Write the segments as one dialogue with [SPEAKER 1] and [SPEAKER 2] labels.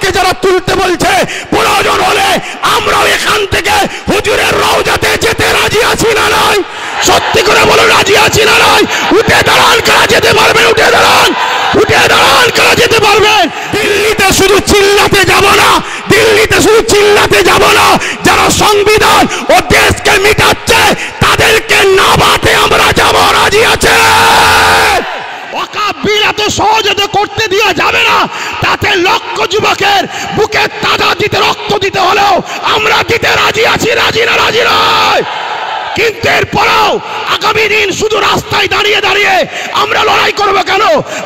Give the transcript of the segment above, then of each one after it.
[SPEAKER 1] মাজারকে যারা তুলতে বলছে, প্রয়োজন হলে আমরাও এখান থেকে হুজুরের রওজাতে যেতে রাজি আছি না নয়? সত্যি করে বলুন, রাজি আছি না নয়? উঠে দাঁড়ান, কারা যেতে পারবেন? উঠে দাঁড়ান, উঠে দাঁড়ান, কারা যেতে পারবেন? দিল্লিতে শুধু চিল্লাতে যাব না, দিল্লিতে শুধু চিল্লাতে যাব না, যারা সংবিধান ও দেশকে মিটাচ্ছে তাদেরকে নামাতে আমরা যাব, রাজি আছে। ওয়াকফ বিল এত সহজে তো করতে দেওয়া যাবে না, তাতে লক্ষ যুবকের বুকে তাজা দিতে, রক্ত দিতে হলেও আমরা দিতে রাজি আছি, রাজি না? রাজি নয়। কিন্তু এরপরেও আগামী দিন শুধু রাস্তায় দাঁড়িয়ে দাঁড়িয়ে আমরা লড়াই করবো কেন?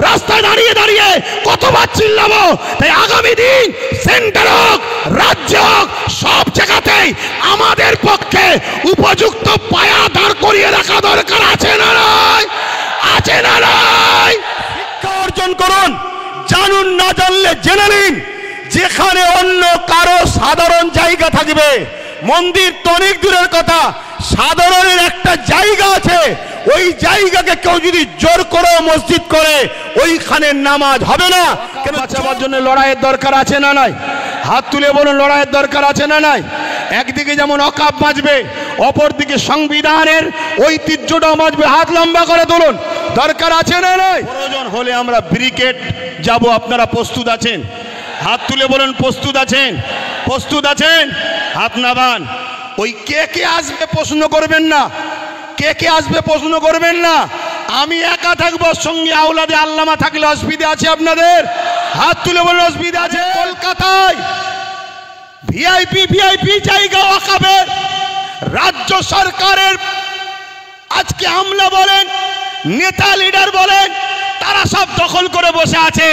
[SPEAKER 1] রাস্তায় দাঁড়িয়ে দাঁড়িয়ে কতবার চিল্লাবো? তাই আগামী দিন সেন্টার হোক, রাজ্য হোক, সব জায়গাতেই আমাদের পক্ষে উপযুক্ত পায়া দাঁড় করিয়ে রাখা দরকার আছে না নয়? আছে না নয়? শিক্ষা অর্জন করুন, জানুন, না জানলে জেনে নিন। যেখানে অন্য কারো সাধারণ জায়গা থাকবে, মন্দির তো অনেক দূরের কথা, সাধারণের একটা জায়গা আছে, ওই জায়গাকে কেউ যদি জোর করে মসজিদ করে, ওইখানে নামাজ হবে না। কেন? বাঁচাবার জন্য লড়াইয়ের দরকার আছে না নাই? হাত তুলে বলুন, লড়াইয়ের দরকার আছে না নাই? একদিকে যেমন ওয়াকফ বাঁচবে, অপরদিকে সংবিধানের ঐতিহ্যটাও বাঁচবে। হাত লম্বা করে তুলুন, দরকার আছে না নাই? প্রয়োজন হলে আমরা ব্রিগেড যাব, আপনারা প্রস্তুত আছেন? হাত তুলে বলুন, প্রস্তুত আছেন? প্রস্তুত আছেন? হাত নামান। ওই কে কে আসবে প্রশ্ন করবেন না, কে কে আসবে প্রশ্ন করবেন না। আমি একা থাকবো, সঙ্গে আওলাদে আল্লামা থাকলে অসুবিধা আছে আপনাদের? হাত তুলে বলুন, অসুবিধা আছে? কলকাতায় ভিআইপি জায়গা ওয়াকফের, রাজ্য সরকারের আজকে আমলা বলেন, নেতা লিডার বলেন, তারা সব দখল করে বসে আছে।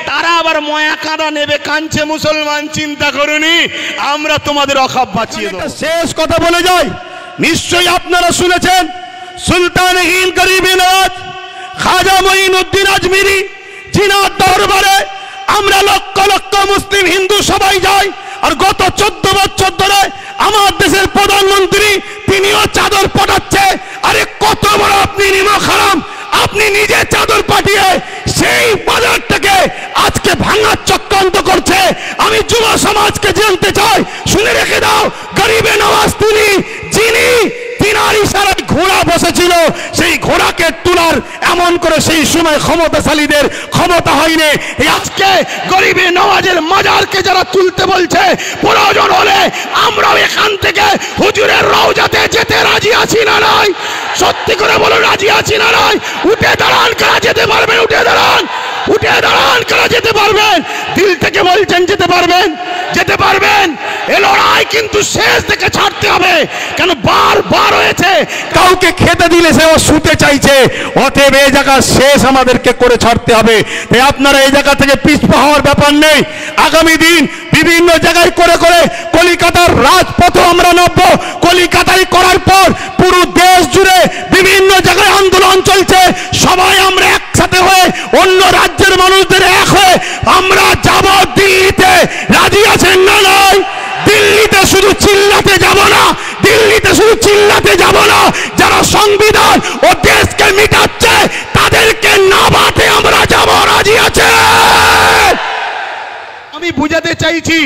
[SPEAKER 1] তারা আবার ময়া কাঁদা নেবে, কাঁদছে মুসলমান, চিন্তা করুনি, আমরা তোমাদের ওয়াকফ বাঁচিয়ে দেব। শেষ কথা বলে যাই, নিশ্চয়ই আপনারা শুনেছেন সুলতান হিন্দ গরিবে নওয়াজ খাজা মঈনুদ্দিন আজমিরি, জিনার দরবারে আমরা লক্ষ লক্ষ মুসলিম হিন্দু সবাই যাই। আর গত 14 বছর ধরে আমার দেশের প্রধানমন্ত্রী তিনিও চাদর পাঠাচ্ছে। আরে কত বড় আপনি নিমক হারাম, আপনি নিজে চাদর পাঠিয়ে সেই বাজারটাকে আজকে ভাঙার চক্রান্ত করছে। আমি যুব সমাজকে জানতে চাই, শুনে রেখে দাও, গরিবে নওয়াজ তিনি, যিনি তিনার ইশারায় ঘোড়া বসেছিল, সেই ঘোড়াকে তোলার এমন করে সেই সময় ক্ষমতাশালীদের ক্ষমতা হয়নি। আজকে গরিবে নওয়াজের মাজারকে যারা তুলতে বলছে, প্রয়োজন হলে আমরাও এখান থেকে হুজুরের রওজাতে যেতে রাজি আছি না নয়? সত্যি করে বলো, রাজি আছি না নয়? উঠে দাঁড়ান, কারা যেতে পারবেন? উঠে দাঁড়ান, উঠে দাঁড়ান, কারা যেতে পারবেন? দিল থেকে বলছেন যেতে পারবেন? যেতে পারবেন? এ লড়াই কিন্তু শেষ থেকে ছাড়তে হবে। কেন? বারবার হয়েছে, কাউকে খেতে দিলে সে ও শুতে চাইছে, অতএব এই জায়গা শেষ আমাদেরকে করে ছাড়তে হবে। তাই আপনারা এই জায়গা থেকে পিছপা হওয়ার ব্যাপার নেই। আগামী দিন বিভিন্ন জায়গায় করে করে কলিকাতার রাজপথ আমরা নামবো। কলিকাতায় করার পর পুরো দেশ জুড়ে বিভিন্ন জায়গায় আন্দোলন চলছে। সবাই আমরা একসাথে হয়ে, অন্য রাজ্যের মানুষদের এক হয়ে আমরা যাব দিল্লিতে, রাজি আছেন না নয়? দিল্লিতে শুধু চিল্লাতে যাব না, দিল্লিতে শুধু চিল্লাতে যাব না, যারা সংবিধান ও দেশকে মিটাচ্ছে তাদেরকে নামাতে আমরা যাব, রাজি আছে। আমি বুঝাতে চাইছি,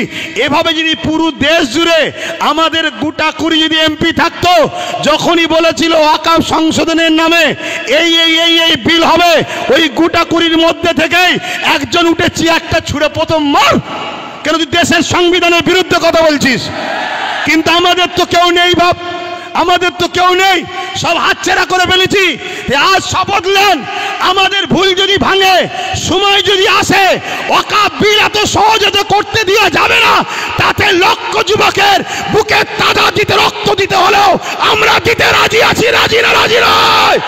[SPEAKER 1] এভাবে যদি পুরো দেশ জুড়ে আমাদের গোটা 20 যদি এমপি থাকতো, যখনই বলেছিল ওয়াকফ সংশোধনের নামে এই এই এই এই বিল হবে, ওই গোটা 20-র মধ্যে থেকেই একজন উঠে চেয়ারটা ছুঁড়ে প্রথম মার। কেন? তুই দেশের সংবিধানের বিরুদ্ধে কথা বলছিস। কিন্তু আমাদের তো কেউ নেই বাপ, আমাদের তো কেউ নেই, সব হাতছাড়া করে ফেলেছি। আজ শপথ নেন, আমাদের ভুল যদি ভাঙে, সময় যদি আসে, ওয়াকফ বিল এত সহজে তো করতে দেওয়া যাবে না, তাতে লক্ষ যুবকের বুকে তাজা দিতে, রক্ত দিতে হলেও আমরা দিতে রাজি আছি, রাজি না? রাজি নয়।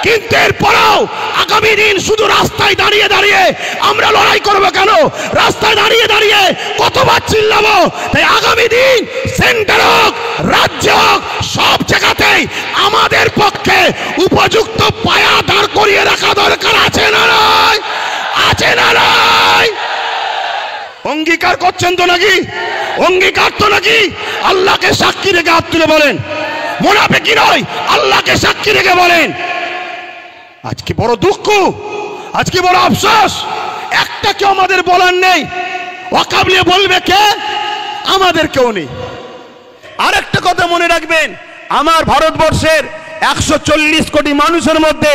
[SPEAKER 1] কিন্তু এরপরেও আগামী দিন শুধু রাস্তায় দাঁড়িয়ে দাঁড়িয়ে আমরা লড়াই করবো কেন? রাস্তায় দাঁড়িয়ে দাঁড়িয়ে কতবার চিল্লাবো? তাই আগামী দিন সেন্টার হোক, রাজ্য হোক, সব জায়গাতেই আমাদের পক্ষে উপযুক্ত পায়া দাঁড় করিয়ে রাখা দরকার আছে না নয়? আছে না নয়? অঙ্গীকার করছেন তো নাকি? অঙ্গীকার তো নাকি? আল্লাহকে সাক্ষী রেখে হাত তুলে বলেন, মুনাফিকি নয়, আল্লাহকে সাক্ষী রেখে বলেন। আজকে বড় দুঃখ, আজকে বড় আফসোস, একটা কেউ আমাদের বলার নেই। ওয়াকাব নিয়ে বলবে কে? আমাদের কেউ নেই। আরেকটা কথা মনে রাখবেন, আমার ভারতবর্ষের 140 কোটি মানুষের মধ্যে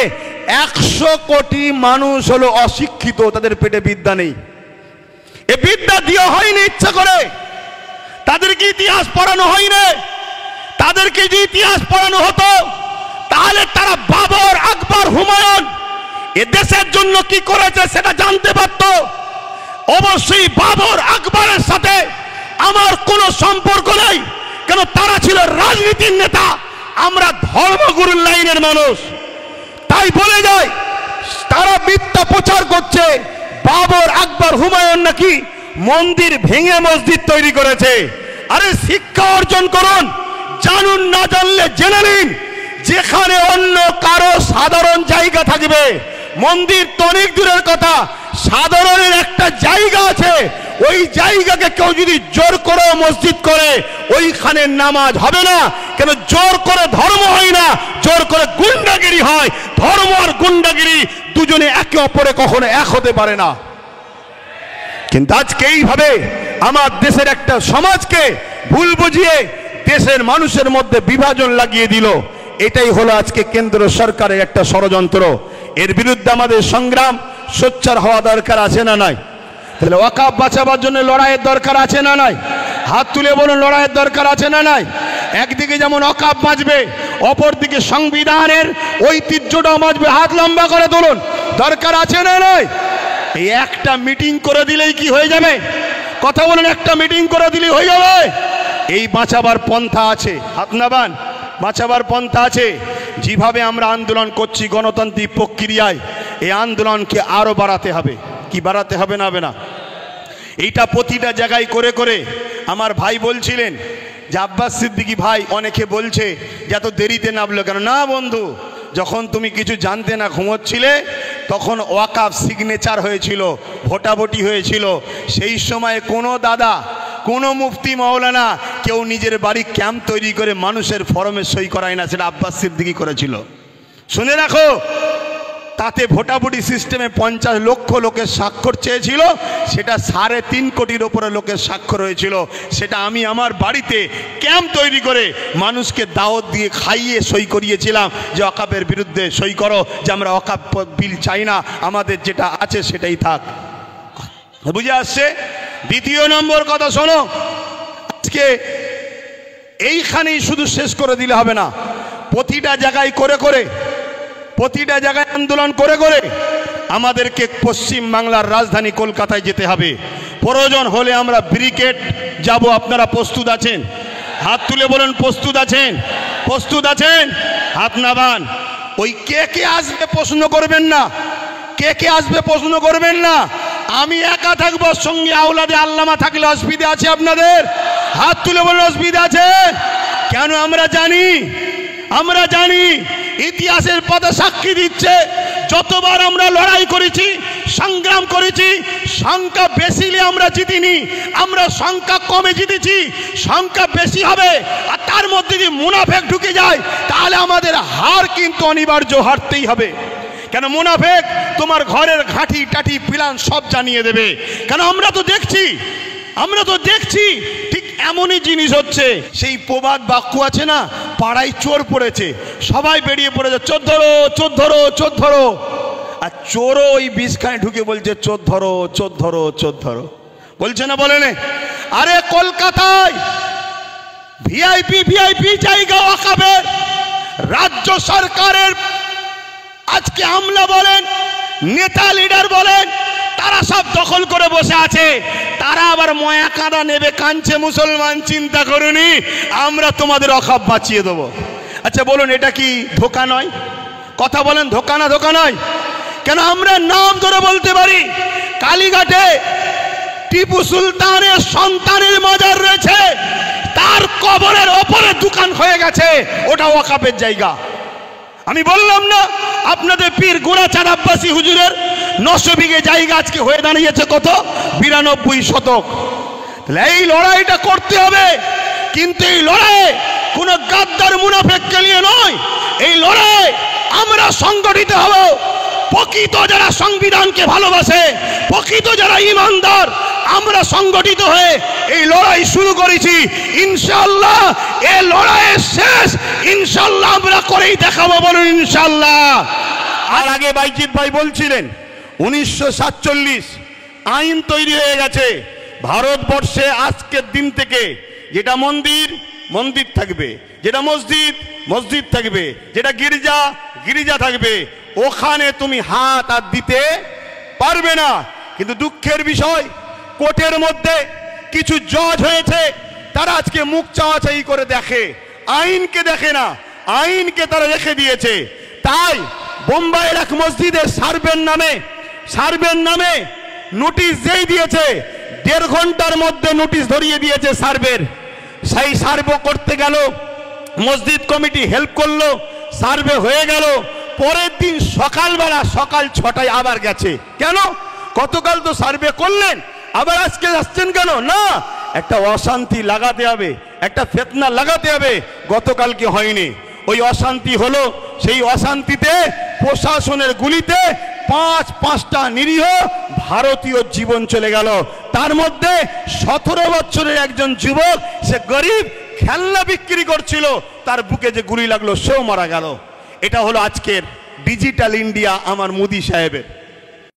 [SPEAKER 1] 100 কোটি মানুষ হলো অশিক্ষিত, তাদের পেটে বিদ্যা নেই। এ বিদ্যা দেওয়া হয়নি ইচ্ছা করে, তাদেরকে ইতিহাস পড়ানো হয়নি। তাদেরকে যে ইতিহাস পড়ানো হতো তাহলে তারা বাবর, আকবর, হুমায়ুন এ দেশের জন্য কি করেছে সেটা জানতে পারত। অবশ্যই বাবর, আকবরের সাথে আমার কোনো সম্পর্ক নেই, কেন তারা ছিল রাজনীতির নেতা, আমরা ধর্মগুরুর লাইনের মানুষ। তাই বলে যায় তারা মিথ্যা প্রচার করছে বাবর, আকবর, হুমায়ুন নাকি মন্দির ভেঙে মসজিদ তৈরি করেছে। আরে শিক্ষা অর্জন করুন, জানুন, না জানলে জেনে নিন। যেখানে অন্য কারো সাধারণ জায়গা থাকবে, মন্দির তো অনেক দূরের কথা, সাধারণের একটা জায়গা আছে, ওই জায়গাকে কেউ যদি জোর করে মসজিদ করে ওইখানে নামাজ হবে না। কেন? জোর করে ধর্ম হয় না, জোর করে গুন্ডাগিরি হয়। ধর্ম আর গুন্ডাগিরি দুজনে একে অপরে কখনো এক হতে পারে না। কিন্তু আজকে এইভাবে আমার দেশের একটা সমাজকে ভুল বুঝিয়ে দেশের মানুষের মধ্যে বিভাজন লাগিয়ে দিল। এটাই হলো আজকে কেন্দ্র সরকারের একটা ষড়যন্ত্র। এর বিরুদ্ধে আমাদের সংগ্রাম সোচ্চার হওয়া দরকার আছে না নাই? তাহলে ওয়াকাফ বাঁচাবার জন্য লড়াইয়ের দরকার আছে না নাই? হাত তুলে বলুন, লড়াইয়ের দরকার আছে না নাই? একদিকে যেমন ওয়াকাফ বাঁচবে, অপরদিকে সংবিধানের ঐতিহ্যটাও বাঁচবে। হাত লম্বা করে তুলুন, দরকার আছে না নাই? এই একটা মিটিং করে দিলেই কি হয়ে যাবে? কথা বলুন, একটা মিটিং করে দিলেই হয়ে যাবে? এই বাঁচাবার পন্থা আছে, হাত নাবান, বাঁচাবার পন্থা আছে। যেভাবে আমরা আন্দোলন করছি গণতান্ত্রিক প্রক্রিয়ায়, এই আন্দোলনকে আরো বাড়াতে হবে। কি বাড়াতে হবে না হবে না? এইটা প্রতিটা জায়গায় করে করে আমার ভাই বলছিলেন যে আব্বাস সিদ্দিকী ভাই, অনেকে বলছে যে এত দেরিতে নামলো কেন? না বন্ধু, যখন তুমি কিছু জানতে না ঘুমোচ্ছিলে তখন ওয়াকাফ সিগনেচার হয়েছিল, ভোটাভুটি হয়েছিল। সেই সময় কোনো দাদা, কোনো মুফতি মাওলানা কেউ নিজের বাড়ি ক্যাম্প তৈরি করে মানুষের ফরমে সই করায় না, সেটা আব্বাস সিদ্দিকী করেছিল। শুনে রাখো, তাতে ভোটাভুটি সিস্টেমে 50 লক্ষ লোকের স্বাক্ষর চেয়েছিল, সেটা 3.5 কোটির ওপরে লোকের স্বাক্ষর হয়েছিল। সেটা আমি আমার বাড়িতে ক্যাম্প তৈরি করে মানুষকে দাওয়াত দিয়ে খাইয়ে সই করিয়েছিলাম যে ওয়াকাফের বিরুদ্ধে সই করো, যে আমরা ওয়াকাফ বিল চাই না, আমাদের যেটা আছে সেটাই থাক। বুঝে আসছে? দ্বিতীয় নম্বর কথা শোনো, আজকে এইখানেই শুধু শেষ করে দিলে হবে না, প্রতিটা জায়গায় করে করে, প্রতিটা জায়গায় আন্দোলন করে করে আমাদেরকে পশ্চিম বাংলার রাজধানী কলকাতায় যেতে হবে। প্রয়োজন হলে আমরা ব্রিগেড যাব। আপনারা প্রস্তুত আছেন? হাত তুলে বলুন, প্রস্তুত আছেন? প্রস্তুত আছেন? হাত নাবান। ওই কে কে আসবে প্রশ্ন করবেন না, কে কে আসবে প্রশ্ন করবেন না। আমি একা থাকবো, সঙ্গে আওলাদে আল্লামা থাকলে অসুবিধা আছে আপনাদের? হাত তুলে বলুন, অসুবিধা আছে? কেন? আমরা জানি, আমরা জানি, ইতিহাসের পথে সাক্ষী দিচ্ছে, যতবার আমরা লড়াই করেছি, সংগ্রাম করেছি, সংখ্যা বেশি হলে আমরা জিতিনি, আমরা সংখ্যা কমে জিতেছি। সংখ্যা বেশি হবে আর তার মধ্যে যদি মুনাফেক ঢুকে যায় তাহলে আমাদের হার কিন্তু অনিবার্য, হারতেই হবে। কেন? মুনাফেক তোমার ঘরের ঘাঁটি টাটি প্ল্যান সব জানিয়ে দেবে। কেন? আমরা তো দেখছি, আমরা তো দেখছি ঠিক এমনই জিনিস হচ্ছে। সেই প্রবাদ বাক্য আছে না, পাড়ায় চোর পড়েছে, সবাই বেরিয়ে পড়েছে, চোর ধরো, চোর ধরো, চোর ধরো। আর চোরও ওই বিষখানে ঢুকে বলছে চোর ধরো, চোর ধরো, চোর ধরো, বলছে না? বলে না? আরে কলকাতায় ভিআইপি ভিআইপি জায়গা ওয়াকাফের, রাজ্য সরকারের আজকে আমলা বলেন, নেতা লিডার বলেন, তারা সব দখল করে বসে আছে। তারা আবার ময়া কাঁদা নেবে, কাঁদছে মুসলমান, চিন্তা করুনি, আমরা তোমাদের ওয়াকাফ বাঁচিয়ে দেবো। আচ্ছা বলুন, এটা কি ধোঁকা নয়? কথা বলেন, ধোঁকা না? ধোঁকা নয়। কেন? আমরা নাম ধরে বলতে পারি, কালীঘাটে টিপু সুলতানের সন্তানের মাজার রয়েছে, তার কবরের ওপরে দোকান হয়ে গেছে, ওটা ওয়াকাফের জায়গা। আমি বললাম না আপনাদের পীর গোড়াচাঁদ আব্বাসী হুজুরের 900 বিঘে জায়গা আজকে হয়ে দাঁড়িয়েছে কত? 92 শতক। এই লড়াইটা করতে হবে, কিন্তু এই লড়াই কোন গাদ্দার মুনাফেককে নিয়ে নয়। এই লড়াই আমরা সংগঠিত হব, প্রকৃত যারা সংবিধানকে ভালোবাসে, প্রকৃত যারা ইমানদার, আমরা সংগঠিত হয়ে এই লড়াই শুরু করেছি। ইনশাআল্লাহ এই লড়াইয়ের শেষ ইনশাআল্লাহ আমরা করেই দেখাবো, বলুন ইনশাআল্লাহ।
[SPEAKER 2] আর আগে বাইজিৎ ভাই বলছিলেন 1947 আইন তৈরি হয়ে গেছে ভারতবর্ষে। আজকের দিন থেকে যেটা মন্দির মন্দির থাকবে, যেটা মসজিদ মসজিদ থাকবে, যেটা গির্জা গির্জা থাকবে, ওখানে তুমি হাত আর দিতে পারবে না। কিন্তু দুঃখের বিষয়, কোর্টের মধ্যে কিছু জজ হয়েছে, তারা আজকে মুখ চাওয়াচাই করে দেখে, আইনকে দেখে না, আইনকে তারা রেখে দিয়েছে। তাই বোম্বাইয়ের এক মসজিদে সার্ভের নামে নোটিশ যেই দিয়েছে, 1.5 ঘন্টার মধ্যে নোটিশ ধরিয়ে দিয়েছে সার্ভের। সেই সার্ভে করতে গেল, মসজিদ কমিটি হেল্প করলো, সার্ভে হয়ে গেল। পরের দিন সকালবেলা সকাল 6টায় আবার গেছে। কেন? গতকাল তো সার্ভে করলেন, আবার আজকে আসছেন কেন? না, একটা অশান্তি লাগাতে হবে, একটা ফিতনা লাগাতে হবে। গতকালকে হয়নি, ওই অশান্তি হলো। সেই অশান্তিতে প্রশাসনের গুলিতে 5টা নিরীহ ভারতীয় জীবন চলে গেল। তার মধ্যে 17 বছরের একজন যুবক, সে গরিব, খেলনা বিক্রি করছিল, তার বুকে যে গুলি লাগলো সেও মারা গেল। এটা হলো আজকের ডিজিটাল ইন্ডিয়া আমার মোদি সাহেবের।